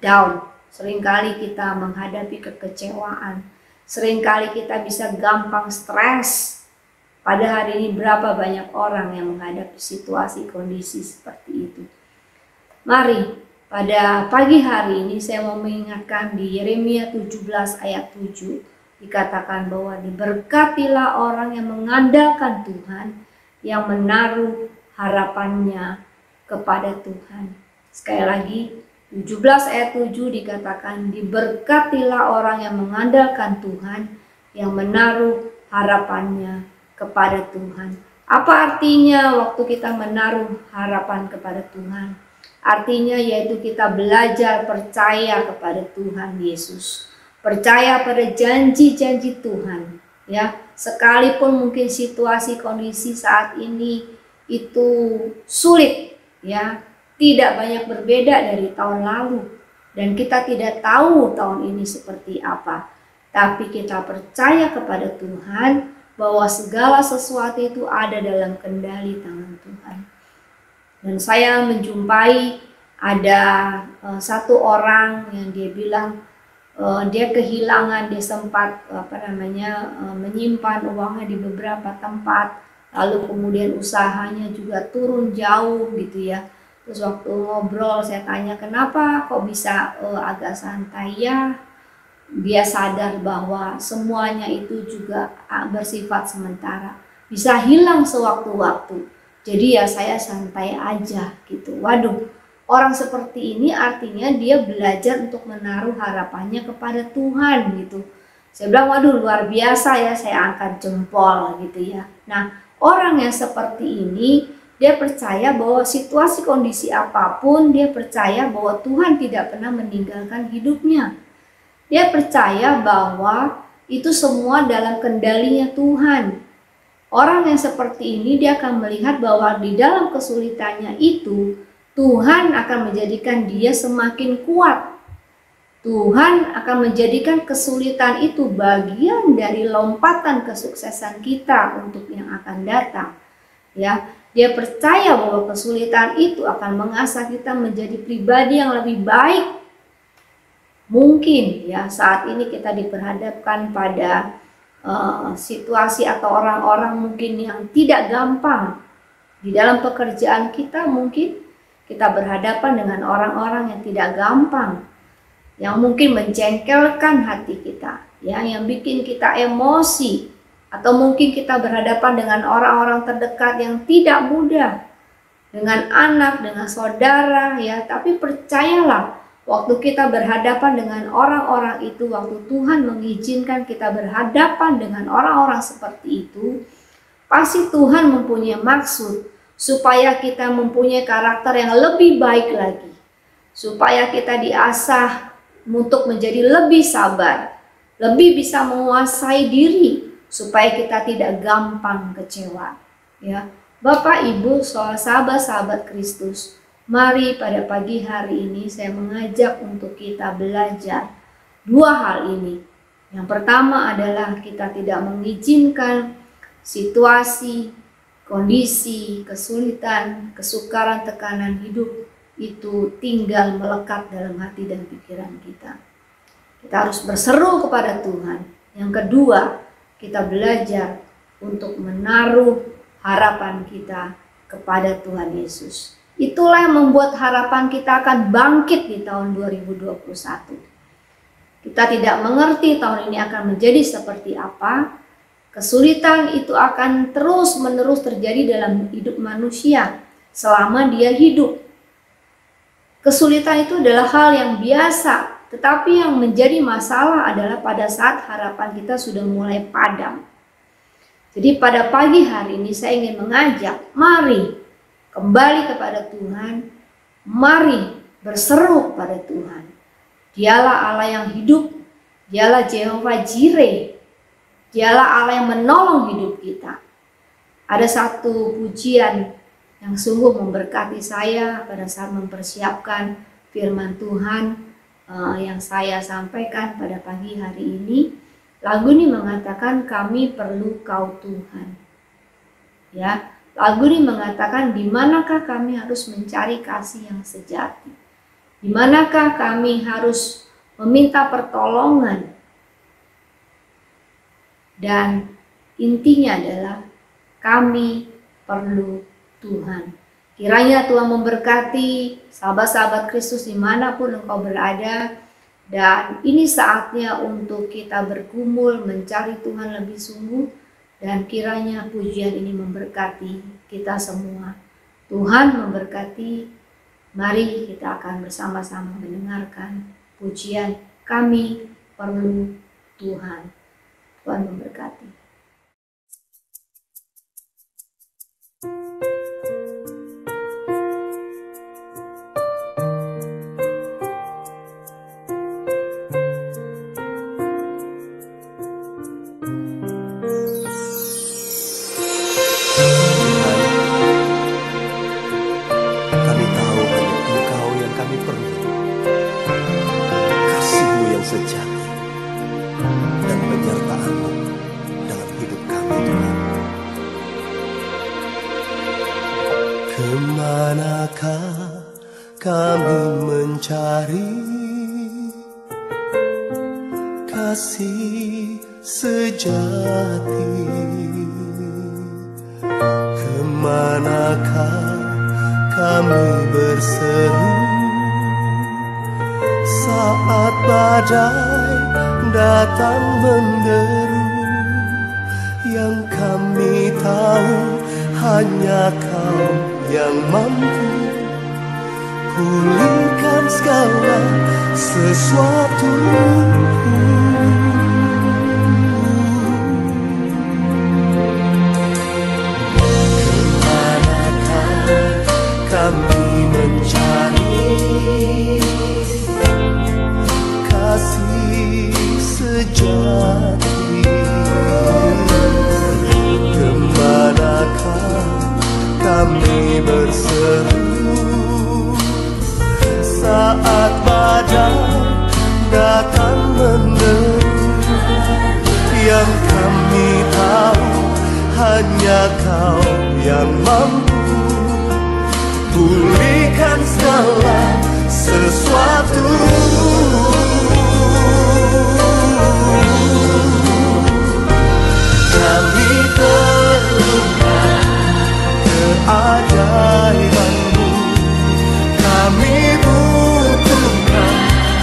down, Seringkali kita menghadapi kekecewaan. Seringkali kita bisa gampang stres. Pada hari ini berapa banyak orang yang menghadapi situasi kondisi seperti itu. Mari pada pagi hari ini saya mau mengingatkan di Yeremia 17 ayat 7 dikatakan bahwa diberkatilah orang yang mengandalkan Tuhan, yang menaruh harapannya kepada Tuhan. Sekali lagi 17 ayat 7 dikatakan diberkatilah orang yang mengandalkan Tuhan, yang menaruh harapannya kepada Tuhan. Apa artinya waktu kita menaruh harapan kepada Tuhan? Artinya yaitu kita belajar percaya kepada Tuhan Yesus. Percaya pada janji-janji Tuhan. Ya, sekalipun mungkin situasi kondisi saat ini itu sulit, ya, tidak banyak berbeda dari tahun lalu. Dan kita tidak tahu tahun ini seperti apa. Tapi kita percaya kepada Tuhan bahwa segala sesuatu itu ada dalam kendali tangan Tuhan. Dan saya menjumpai ada satu orang yang dia bilang dia kehilangan, dia sempat menyimpan uangnya di beberapa tempat, lalu kemudian usahanya juga turun jauh gitu ya. Terus waktu ngobrol saya tanya kenapa kok bisa agak santai, ya dia sadar bahwa semuanya itu juga bersifat sementara, bisa hilang sewaktu-waktu. Jadi ya saya santai aja gitu. Waduh, orang seperti ini artinya dia belajar untuk menaruh harapannya kepada Tuhan gitu. Saya bilang waduh luar biasa ya, saya angkat jempol gitu ya. Nah, orang yang seperti ini dia percaya bahwa situasi kondisi apapun, dia percaya bahwa Tuhan tidak pernah meninggalkan hidupnya. Dia percaya bahwa itu semua dalam kendalinya Tuhan. Orang yang seperti ini dia akan melihat bahwa di dalam kesulitannya itu Tuhan akan menjadikan dia semakin kuat. Tuhan akan menjadikan kesulitan itu bagian dari lompatan kesuksesan kita untuk yang akan datang. Ya, dia percaya bahwa kesulitan itu akan mengasah kita menjadi pribadi yang lebih baik. Mungkin ya saat ini kita diperhadapkan pada situasi atau orang-orang mungkin yang tidak gampang. Di dalam pekerjaan kita mungkin kita berhadapan dengan orang-orang yang tidak gampang, yang mungkin menjengkelkan hati kita, ya, yang bikin kita emosi, atau mungkin kita berhadapan dengan orang-orang terdekat yang tidak mudah, dengan anak, dengan saudara, ya. Tapi percayalah, waktu kita berhadapan dengan orang-orang itu, waktu Tuhan mengizinkan kita berhadapan dengan orang-orang seperti itu, pasti Tuhan mempunyai maksud supaya kita mempunyai karakter yang lebih baik lagi, supaya kita diasah untuk menjadi lebih sabar, lebih bisa menguasai diri, supaya kita tidak gampang kecewa. Ya, Bapak, Ibu, sahabat-sahabat Kristus, mari pada pagi hari ini saya mengajak untuk kita belajar dua hal ini. Yang pertama adalah kita tidak mengizinkan situasi, kondisi, kesulitan, kesukaran, tekanan hidup itu tinggal melekat dalam hati dan pikiran kita. Kita harus berseru kepada Tuhan. Yang kedua, kita belajar untuk menaruh harapan kita kepada Tuhan Yesus. Itulah yang membuat harapan kita akan bangkit di tahun 2021. Kita tidak mengerti tahun ini akan menjadi seperti apa. Kesulitan itu akan terus-menerus terjadi dalam hidup manusia selama dia hidup. Kesulitan itu adalah hal yang biasa, tetapi yang menjadi masalah adalah pada saat harapan kita sudah mulai padam. Jadi pada pagi hari ini saya ingin mengajak, mari kembali kepada Tuhan, mari berseru kepada Tuhan. Dialah Allah yang hidup, dialah Jehovah Jireh, dialah Allah yang menolong hidup kita. Ada satu pujian yang sungguh memberkati saya pada saat mempersiapkan firman Tuhan yang saya sampaikan pada pagi hari ini. Lagu ini mengatakan kami perlu Kau Tuhan. Ya, lagu ini mengatakan di manakah kami harus mencari kasih yang sejati. Di manakah kami harus meminta pertolongan. Dan intinya adalah kami perlu Tuhan. Kiranya Tuhan memberkati sahabat-sahabat Kristus dimanapun engkau berada. Dan ini saatnya untuk kita bergumul mencari Tuhan lebih sungguh. Dan kiranya pujian ini memberkati kita semua. Tuhan memberkati. Mari kita akan bersama-sama mendengarkan pujian Kami Perlu Tuhan. Tuhan memberkati. Kami tahu hanya Engkau yang kami perlu. Kasih-Mu yang sejati dan penyertaan-Mu dalam hidup kami, Tuhan. Kemanakah kami mencari kasih sejati? Kemanakah kami berseru saat badai datang menderu? Yang kami tahu hanya Kau yang mampu pulihkan segala sesuatu. Kami mencari kasih sejati. Kemanakah kami berseru saat badai datang menderu? Yang kami tahu hanya Kau yang mampu pulihkan segala sesuatu. Kami perlukan keajaiban-Mu. Kami butuhkan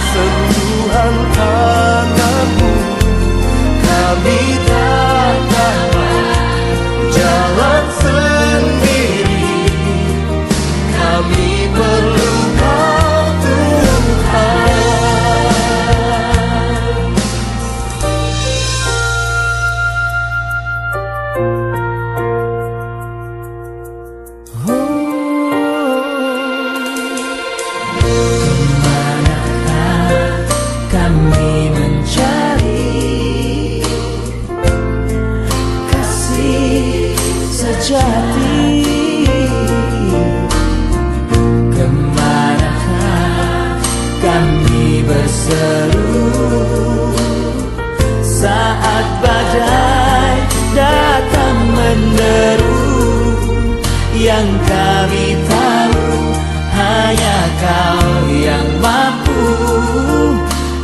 sentuhan tangan-Mu. Kami tak dapat jalan sendiri. Kami perlu Kau, Tuhan. Kemanakah kami mencari kasih sejati? Kemanakah kami berseru saat badai datang menderu? Yang kami tahu hanya Kau yang mampu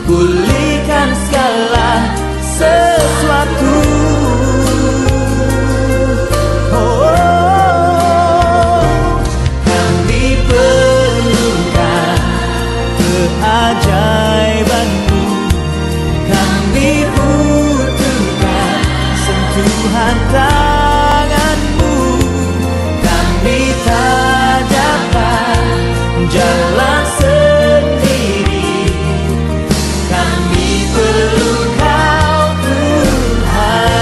pulihkan segala sesuatu. Kami perlukan keajaiban-Mu. Kami butuhkan sentuhan tangan-Mu. Kami tak dapat jalan sendiri. Kami perlu Kau, Tuhan.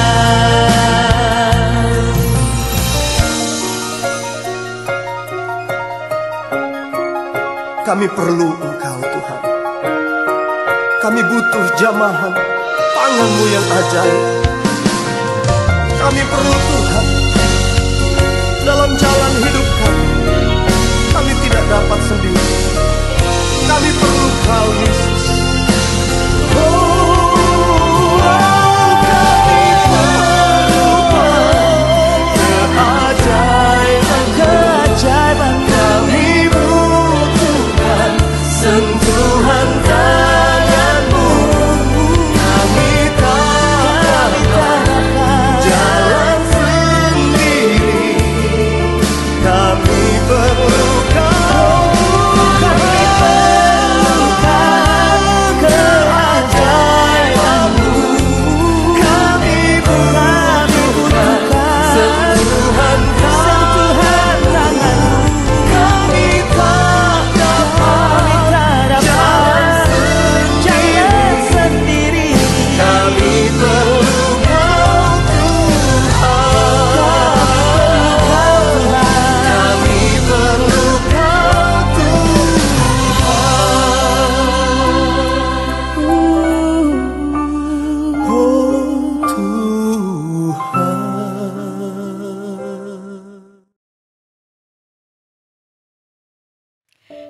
Kami perlu Engkau, Tuhan. Kami butuh jamahan tangan-Mu yang ajaib. Kami perlu Tuhan dalam jalan hidup kami. Kami tidak dapat sendiri. Kami perlu Kau, Yesus. Keajaiban kami butuhkan sentuhan tangan.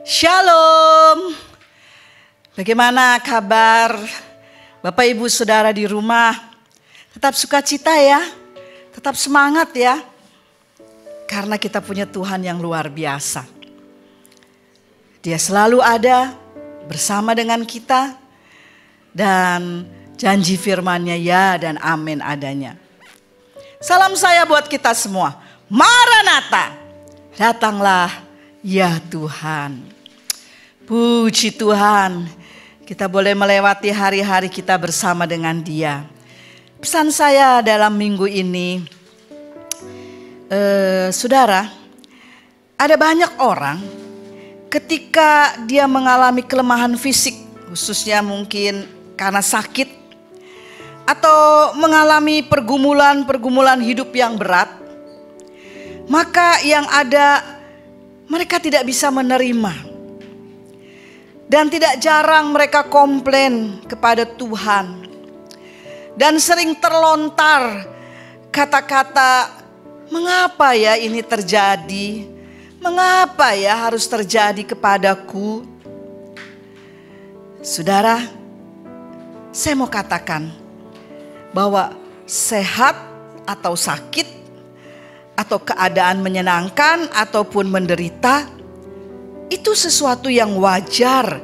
Shalom. Bagaimana kabar Bapak Ibu Saudara di rumah? Tetap sukacita ya. Tetap semangat ya. Karena kita punya Tuhan yang luar biasa. Dia selalu ada bersama dengan kita. Dan janji firman-Nya ya dan amin adanya. Salam saya buat kita semua. Maranatha. Datanglah ya Tuhan. Puji Tuhan, kita boleh melewati hari-hari kita bersama dengan Dia. Pesan saya dalam minggu ini, saudara, ada banyak orang ketika dia mengalami kelemahan fisik, khususnya mungkin karena sakit, atau mengalami pergumulan hidup yang berat, maka yang ada mereka tidak bisa menerima. Dan tidak jarang mereka komplain kepada Tuhan. Dan sering terlontar kata-kata, mengapa ya ini terjadi? Mengapa ya harus terjadi kepadaku? Saudara, saya mau katakan bahwa sehat atau sakit, atau keadaan menyenangkan ataupun menderita, itu sesuatu yang wajar,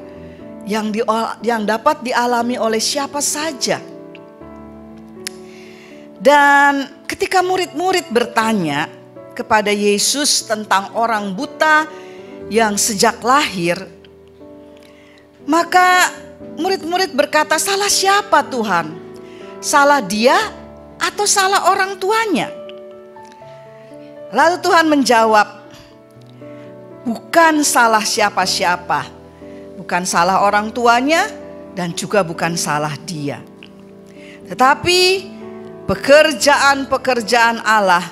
yang dapat dialami oleh siapa saja. Dan ketika murid-murid bertanya kepada Yesus tentang orang buta yang sejak lahir, maka murid-murid berkata, salah siapa Tuhan? Salah dia atau salah orang tuanya? Lalu Tuhan menjawab, bukan salah siapa-siapa, bukan salah orang tuanya, dan juga bukan salah dia. Tetapi pekerjaan-pekerjaan Allah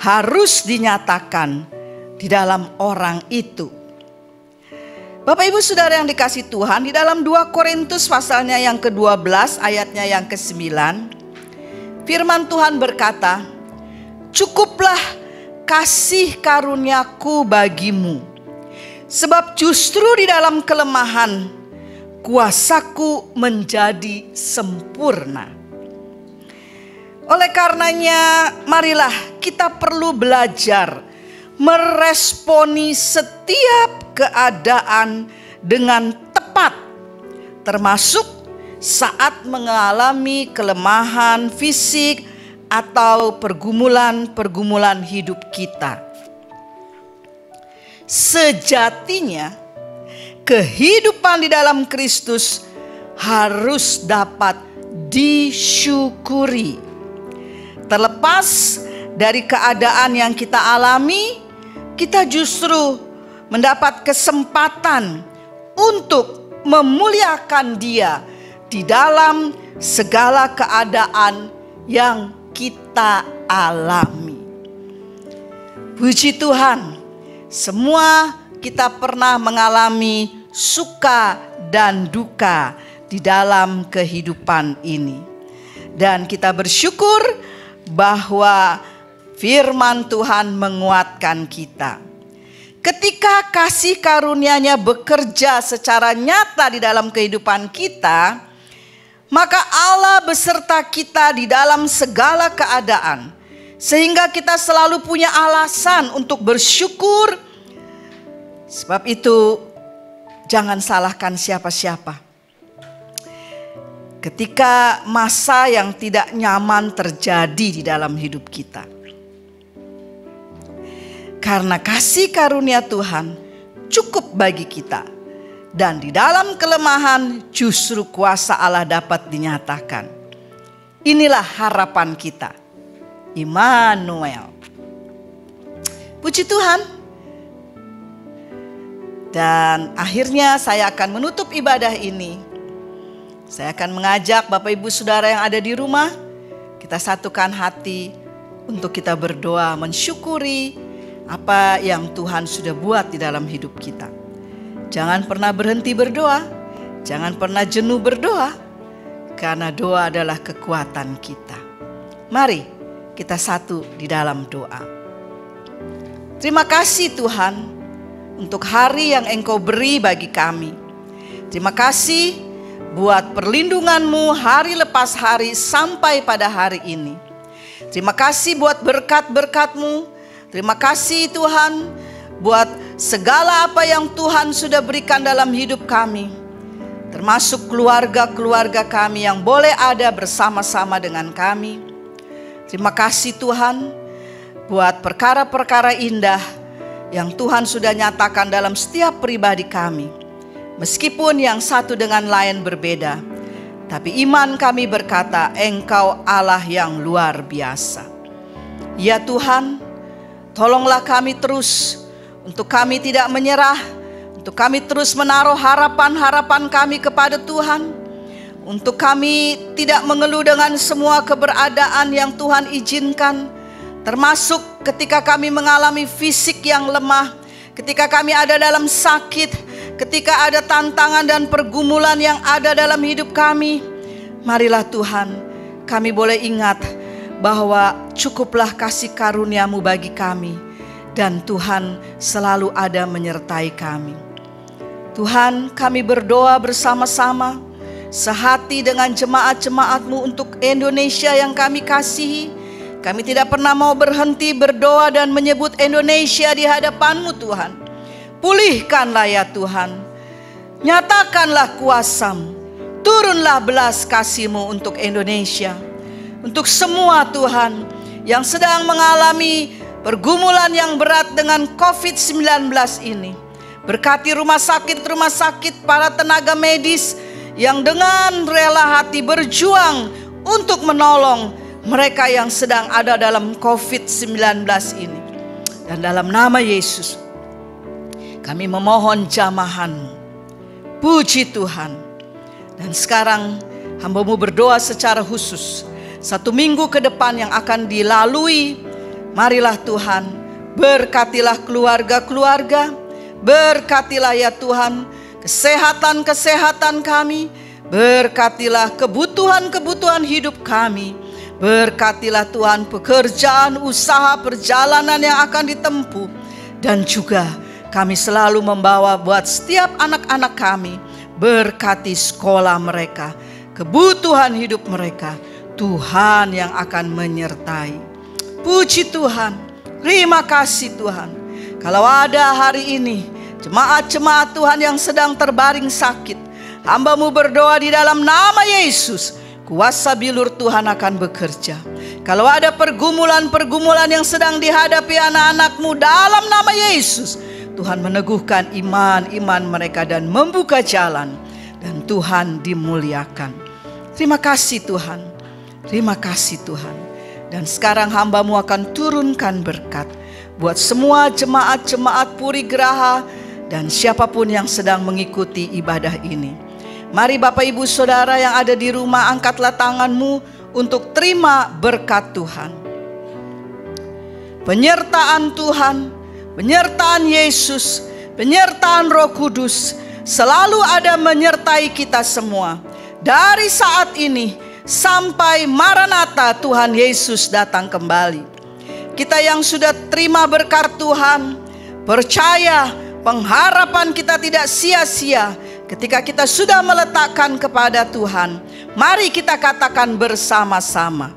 harus dinyatakan di dalam orang itu. Bapak Ibu Saudara yang dikasihi Tuhan, di dalam 2 Korintus pasalnya yang ke-12 ayatnya yang ke-9, firman Tuhan berkata, cukuplah kasih karuniaku bagimu, sebab justru di dalam kelemahan kuasaku menjadi sempurna. Oleh karenanya, marilah kita perlu belajar meresponi setiap keadaan dengan tepat, termasuk saat mengalami kelemahan fisik atau pergumulan hidup kita. Sejatinya, kehidupan di dalam Kristus harus dapat disyukuri. Terlepas dari keadaan yang kita alami, kita justru mendapat kesempatan untuk memuliakan Dia di dalam segala keadaan yang kita alami. Puji Tuhan, semua kita pernah mengalami suka dan duka di dalam kehidupan ini. Dan kita bersyukur bahwa firman Tuhan menguatkan kita. Ketika kasih karunia-Nya bekerja secara nyata di dalam kehidupan kita, maka Allah beserta kita di dalam segala keadaan. Sehingga kita selalu punya alasan untuk bersyukur. Sebab itu jangan salahkan siapa-siapa. Ketika masa yang tidak nyaman terjadi di dalam hidup kita. Karena kasih karunia Tuhan cukup bagi kita. Dan di dalam kelemahan justru kuasa Allah dapat dinyatakan. Inilah harapan kita. Immanuel. Puji Tuhan. Dan akhirnya saya akan menutup ibadah ini. Saya akan mengajak Bapak Ibu Saudara yang ada di rumah. Kita satukan hati untuk kita berdoa mensyukuri apa yang Tuhan sudah buat di dalam hidup kita. Jangan pernah berhenti berdoa, jangan pernah jenuh berdoa, karena doa adalah kekuatan kita. Mari kita satu di dalam doa. Terima kasih Tuhan untuk hari yang Engkau beri bagi kami. Terima kasih buat perlindungan-Mu hari lepas hari sampai pada hari ini. Terima kasih buat berkat-berkat-Mu. Terima kasih Tuhan buat segala apa yang Tuhan sudah berikan dalam hidup kami. Termasuk keluarga-keluarga kami yang boleh ada bersama-sama dengan kami. Terima kasih Tuhan buat perkara-perkara indah yang Tuhan sudah nyatakan dalam setiap pribadi kami. Meskipun yang satu dengan lain berbeda, tapi iman kami berkata, Engkau Allah yang luar biasa. Ya Tuhan, tolonglah kami terus, untuk kami tidak menyerah, untuk kami terus menaruh harapan-harapan kami kepada Tuhan, untuk kami tidak mengeluh dengan semua keberadaan yang Tuhan izinkan, termasuk ketika kami mengalami fisik yang lemah, ketika kami ada dalam sakit, ketika ada tantangan dan pergumulan yang ada dalam hidup kami. Marilah Tuhan, kami boleh ingat bahwa cukuplah kasih karunia-Mu bagi kami, dan Tuhan selalu ada menyertai kami. Tuhan, kami berdoa bersama-sama, sehati dengan jemaat-jemaat-Mu untuk Indonesia yang kami kasihi. Kami tidak pernah mau berhenti berdoa dan menyebut Indonesia di hadapan-Mu Tuhan. Pulihkanlah ya Tuhan, nyatakanlah kuasa-Mu, turunlah belas kasih-Mu untuk Indonesia. Untuk semua Tuhan yang sedang mengalami pergumulan yang berat dengan COVID-19 ini. Berkati rumah sakit, para tenaga medis yang dengan rela hati berjuang untuk menolong mereka yang sedang ada dalam COVID-19 ini. Dan dalam nama Yesus kami memohon jamahan-Mu. Puji Tuhan. Dan sekarang hamba-Mu berdoa secara khusus. 1 minggu ke depan yang akan dilalui, marilah Tuhan, berkatilah keluarga-keluarga, berkatilah ya Tuhan kesehatan-kesehatan kami, berkatilah kebutuhan-kebutuhan hidup kami. Berkatilah Tuhan pekerjaan, usaha, perjalanan yang akan ditempuh. Dan juga kami selalu membawa buat setiap anak-anak kami, berkati sekolah mereka, kebutuhan hidup mereka. Tuhan yang akan menyertai. Puji Tuhan, terima kasih Tuhan. Kalau ada hari ini jemaat-jemaat Tuhan yang sedang terbaring sakit, hamba-Mu berdoa di dalam nama Yesus, kuasa bilur Tuhan akan bekerja. Kalau ada pergumulan-pergumulan yang sedang dihadapi anak-anak-Mu dalam nama Yesus, Tuhan meneguhkan iman mereka dan membuka jalan, dan Tuhan dimuliakan. Terima kasih Tuhan, terima kasih Tuhan. Dan sekarang hamba-Mu akan turunkan berkat buat semua jemaat-jemaat Puri Geraha dan siapapun yang sedang mengikuti ibadah ini. Mari Bapak Ibu Saudara yang ada di rumah, angkatlah tangan-Mu untuk terima berkat Tuhan. Penyertaan Tuhan, penyertaan Yesus, penyertaan Roh Kudus selalu ada menyertai kita semua. Dari saat ini sampai Maranatha Tuhan Yesus datang kembali. Kita yang sudah terima berkat Tuhan, percaya pengharapan kita tidak sia-sia. Ketika kita sudah meletakkan kepada Tuhan, mari kita katakan bersama-sama,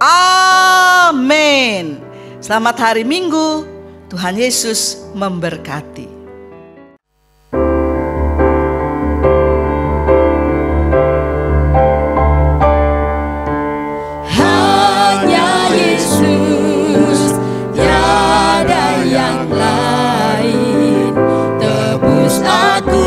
amin. Selamat hari Minggu, Tuhan Yesus memberkati. Hanya Yesus, tiada yang lain, tebus aku